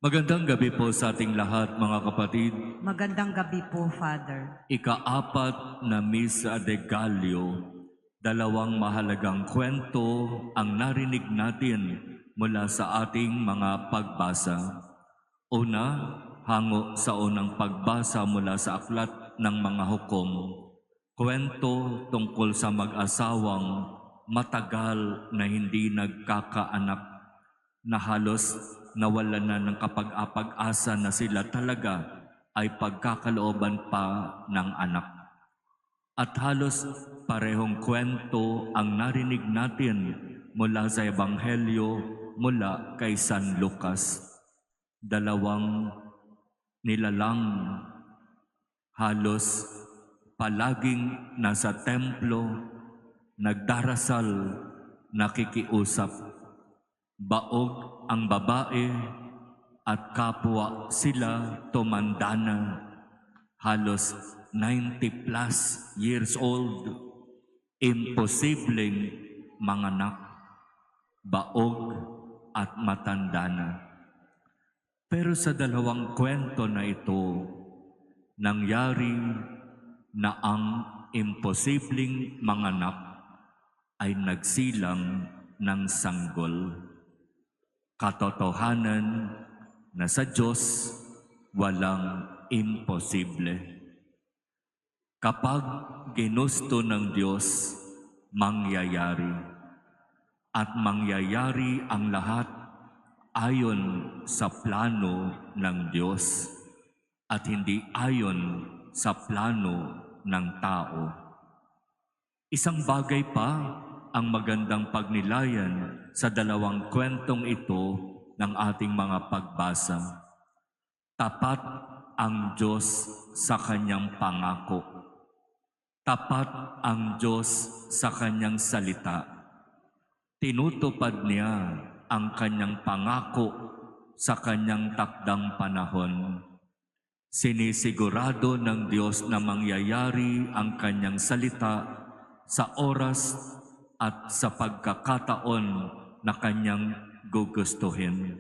Magandang gabi po sa ating lahat, mga kapatid. Magandang gabi po, Father. Ika-apat na Misa de Gallio, dalawang mahalagang kwento ang narinig natin mula sa ating mga pagbasa. Una, hango sa unang pagbasa mula sa Aklat ng Mga Hukom. Kwento tungkol sa mag-asawang matagal na hindi nagkakaanak, na halos nawalan na ng kapag-apag-asa na sila talaga ay pagkakalooban pa ng anak. At halos parehong kwento ang narinig natin mula sa Ebanghelyo mula kay San Lucas. Dalawang nilalang halos palaging nasa templo, nagdarasal, nakikiusap. Baog ang babae at kapwa sila tumandana, halos 90 plus years old, imposibleng manganak, baog at matanda na. Pero sa dalawang kwento na ito, nangyari na ang imposibleng manganak ay nagsilang ng sanggol. Katotohanan na sa Diyos walang imposible. Kapag ginusto ng Diyos, mangyayari. At mangyayari ang lahat ayon sa plano ng Diyos at hindi ayon sa plano ng tao. Isang bagay pa ang magandang pagnilayan sa dalawang kwentong ito ng ating mga pagbasa. Tapat ang Diyos sa kanyang pangako. Tapat ang Diyos sa kanyang salita. Tinutupad niya ang kanyang pangako sa kanyang takdang panahon. Sinisigurado ng Diyos na mangyayari ang kanyang salita sa oras at sa pagkakataon na kanyang gugustuhin.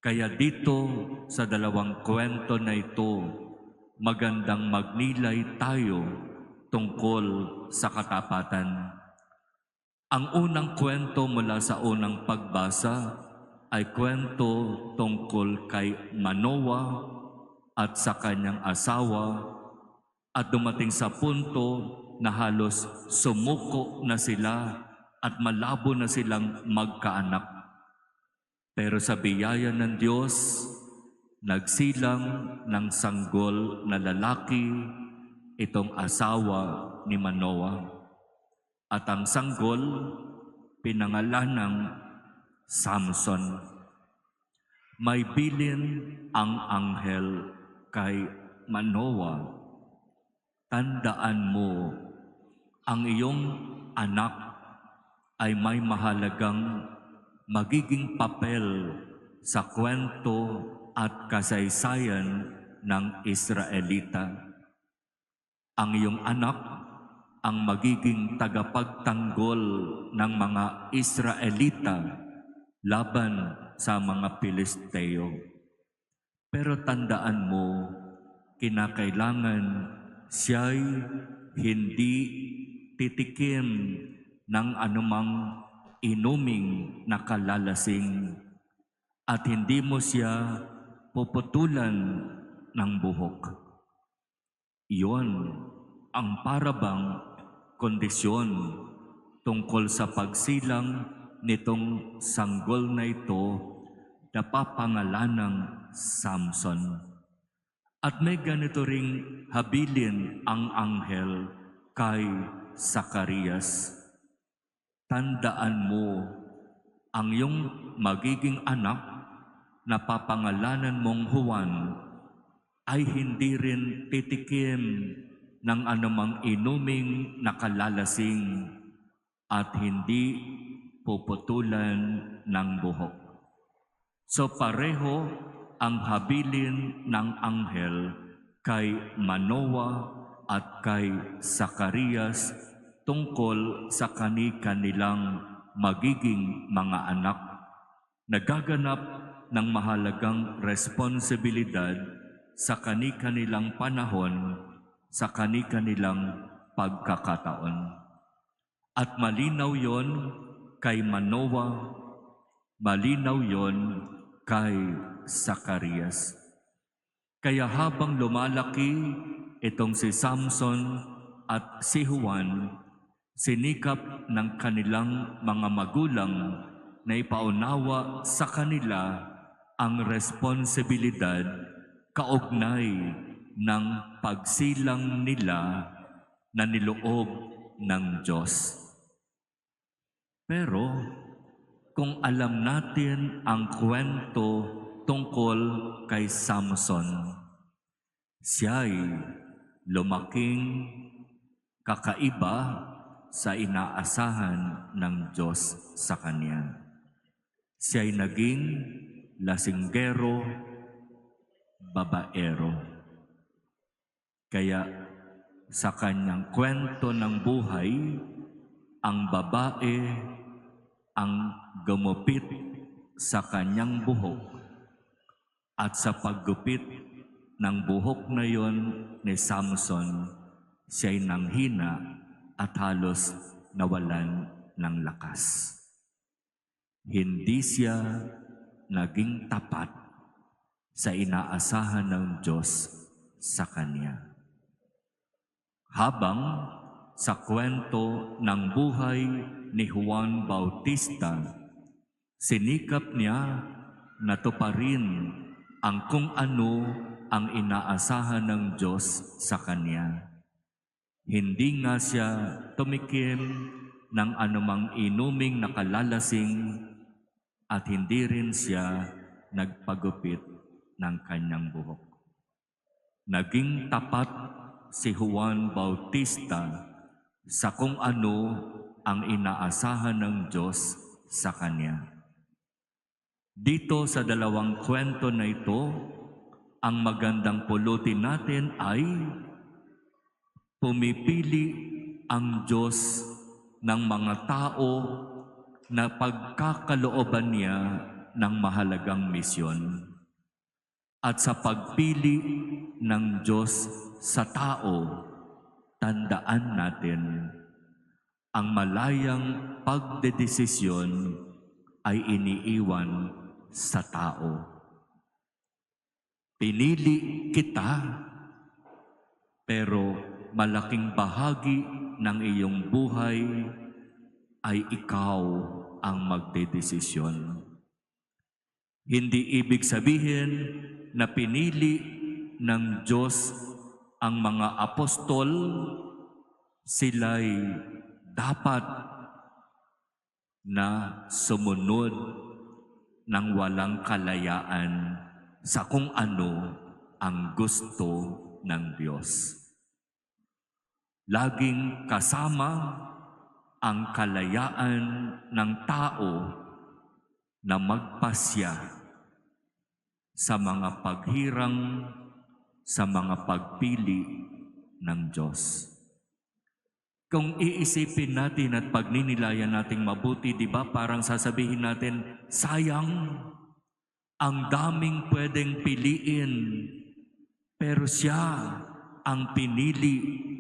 Kaya dito sa dalawang kwento na ito, magandang magnilay tayo tungkol sa katapatan. Ang unang kwento mula sa unang pagbasa ay kwento tungkol kay Manoah at sa kanyang asawa, at dumating sa punto na halos sumuko na sila at malabo na silang magkaanak. Pero sa biyaya ng Diyos, nagsilang ng sanggol na lalaki itong asawa ni Manoah. At ang sanggol pinangalan ng Samson. May bilin ang anghel kay Manoah, tandaan mo, ang iyong anak ay may mahalagang magiging papel sa kwento at kasaysayan ng Israelita. Ang iyong anak ang magiging tagapagtanggol ng mga Israelita laban sa mga Pilisteo. Pero tandaan mo, kinakailangan siya'y hindi titikim ng anumang inuming nakalalasing at hindi mo siya puputulan ng buhok. Iyon ang parabang kondisyon tungkol sa pagsilang nitong sanggol na ito na papangalanang Samson. At may ganito ring habilin ang anghel kay Zacarias. Tandaan mo, ang iyong magiging anak na papangalanan mong Juan ay hindi rin titikim ng anumang inuming nakalalasing at hindi puputulan ng buhok. So pareho ang habilin ng anghel kay Manoah at kay Zacarias tungkol sa kani-kanilang magiging mga anak. Nagaganap ng mahalagang responsibilidad sa kani-kanilang panahon, sa kani-kanilang pagkakataon. At malinaw yon kay Manoah, malinaw yon kay Zacarias. Kaya habang lumalaki itong si Samson at si Juan, sinikap ng kanilang mga magulang na ipaunawa sa kanila ang responsibilidad kaugnay ng pagsilang nila na niloob ng Diyos. Pero kung alam natin ang kwento tungkol kay Samson, siya'y lumaking kakaiba sa inaasahan ng Diyos sa kanya. Siya'y naging lasinggero, babaero. Kaya sa kanyang kwento ng buhay, ang babae ang gumupit sa kanyang buhok at sa paggupit ng buhok na yon ni Samson, siya'y nanghina at halos nawalan ng lakas. Hindi siya naging tapat sa inaasahan ng Diyos sa kanya. Habang sa kwento ng buhay ni Juan Bautista, sinikap niya na tuparin ang kung ano ang inaasahan ng Diyos sa kanya. Hindi nga siya tumikim ng anumang inuming nakalalasing at hindi rin siya nagpagupit ng kanyang buhok. Naging tapat si Juan Bautista sa kung ano ang inaasahan ng Diyos sa kanya. Dito sa dalawang kwento na ito, ang magandang pulutin natin ay pumipili ang Diyos ng mga tao na pagkakalooban niya ng mahalagang misyon. At sa pagpili ng Diyos sa tao, tandaan natin, ang malayang pagdedesisyon ay iniiwan sa tao. Pinili kita, pero malaking bahagi ng iyong buhay ay ikaw ang magdedesisyon. Hindi ibig sabihin na pinili ng Diyos ang mga apostol, sila'y dapat na sumunod ng walang kalayaan sa kung ano ang gusto ng Diyos. Laging kasama ang kalayaan ng tao na magpasya sa mga paghirang, sa mga pagpili ng Diyos. Kung iisipin natin at pagninilayan nating mabuti, di ba parang sasabihin natin, sayang, ang daming pwedeng piliin, pero siya ang pinili.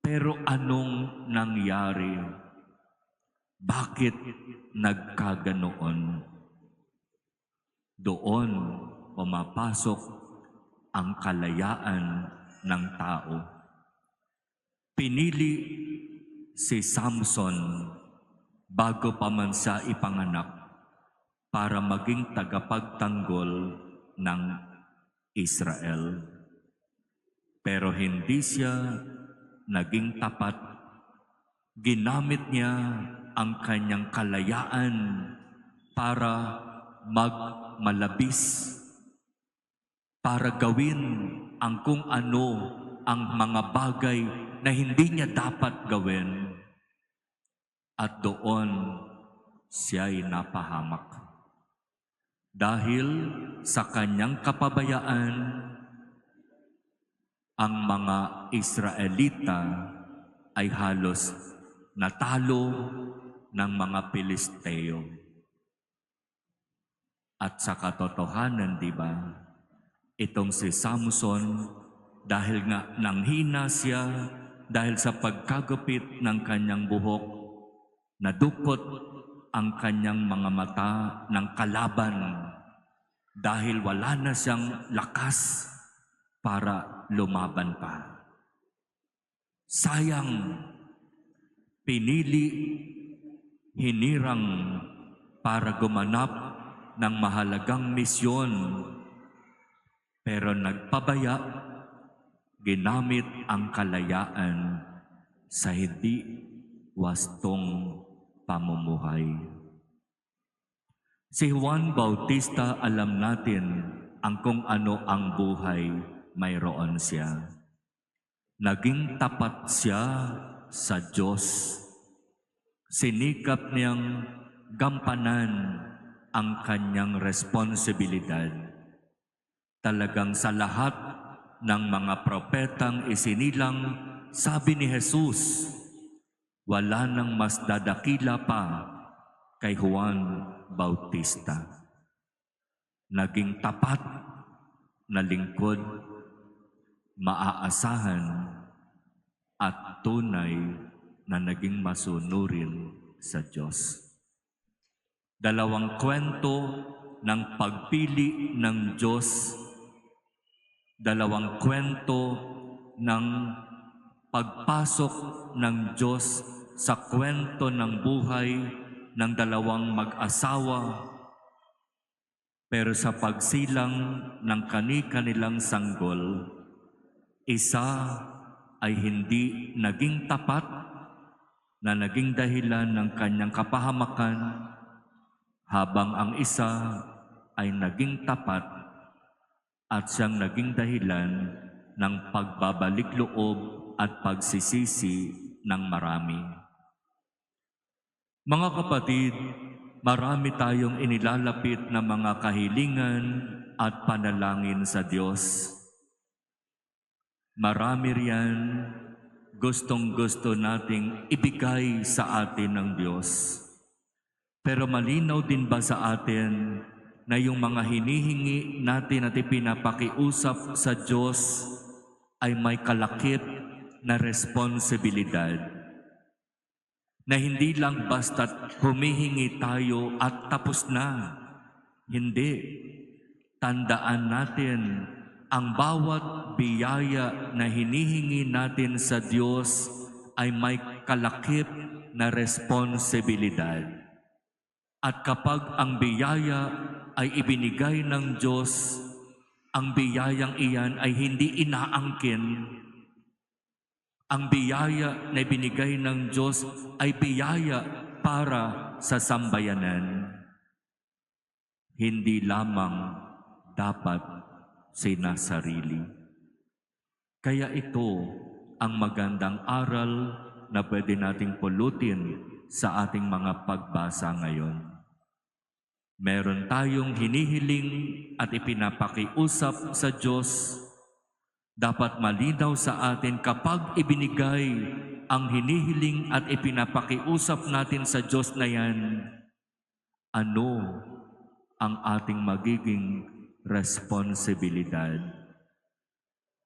Pero anong nangyari? Bakit nagkaganoon? Doon pumapasok ang kalayaan ng tao. Pinili si Samson bago pa man siya ipanganak para maging tagapagtanggol ng Israel. Pero hindi siya naging tapat. Ginamit niya ang kanyang kalayaan para magmalabis, para gawin ang kung ano ang mga bagay na hindi niya dapat gawin. At doon siya'y napahamak. Dahil sa kanyang kapabayaan, ang mga Israelita ay halos natalo ng mga Pilisteo. At sa katotohanan, di ba, itong si Samson, dahil nga nanghina siya, dahil sa pagkagupit ng kanyang buhok, nadukot ang kanyang mga mata ng kalaban dahil wala na siyang lakas para lumaban pa. Sayang, pinili, hinirang para gumanap ng mahalagang misyon, pero nagpabaya, ginamit ang kalayaan sa hindi wastong pamumuhay. Si Juan Bautista, alam natin ang kung ano ang buhay mayroon siya. Naging tapat siya sa Diyos. Sinikap niyang gampanan ang kanyang responsibilidad. Talagang sa lahat ng mga propetang isinilang, sabi ni Jesus, wala nang mas dadakila pa kay Juan Bautista. Naging tapat na lingkod, maaasahan at tunay na naging masunurin sa Diyos. Dalawang kwento ng pagpili ng Diyos, dalawang kwento ng pagpasok ng Diyos sa kwento ng buhay ng dalawang mag-asawa, pero sa pagsilang ng kani-kanilang sanggol, isa ay hindi naging tapat na naging dahilan ng kanyang kapahamakan, habang ang isa ay naging tapat at siyang naging dahilan ng pagbabalik loob at pagsisisi ng marami. Mga kapatid, marami tayong inilalapit na mga kahilingan at panalangin sa Diyos. Marami riyan gustong-gusto nating ibigay sa atin ng Diyos. Pero malinaw din ba sa atin na yung mga hinihingi natin at ipinapakiusap sa Diyos ay may kalakip na responsibilidad? Na hindi lang basta't humihingi tayo at tapos na. Hindi. Tandaan natin, ang bawat biyaya na hinihingi natin sa Diyos ay may kalakip na responsibilidad. At kapag ang biyaya ay ibinigay ng Diyos, ang biyayang iyan ay hindi inaangkin. Ang biyaya na ibinigay ng Diyos ay biyaya para sa sambayanan. Hindi lamang dapat sinasarili. Kaya ito ang magandang aral na pwede nating pulutin sa ating mga pagbasa ngayon. Meron tayong hinihiling at ipinapakiusap sa Diyos. Dapat malinaw sa atin kapag ibinigay ang hinihiling at ipinapakiusap natin sa Diyos na yan, ano ang ating magiging responsibilidad?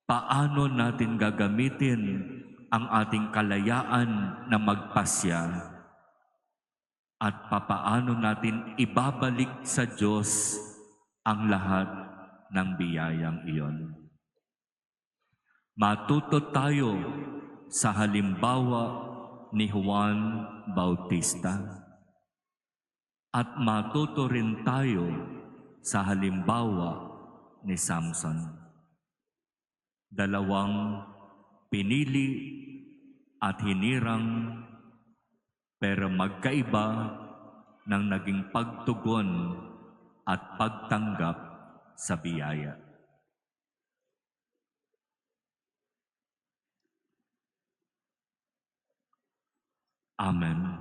Paano natin gagamitin ang ating kalayaan na magpasya? At papaano natin ibabalik sa Diyos ang lahat ng biyayang iyon? Matuto tayo sa halimbawa ni Juan Bautista. At matuto rin tayo sa halimbawa ni Samson. Dalawang pinili at hinirang, pero magkaiba ng naging pagtugon at pagtanggap sa biyaya. Amen.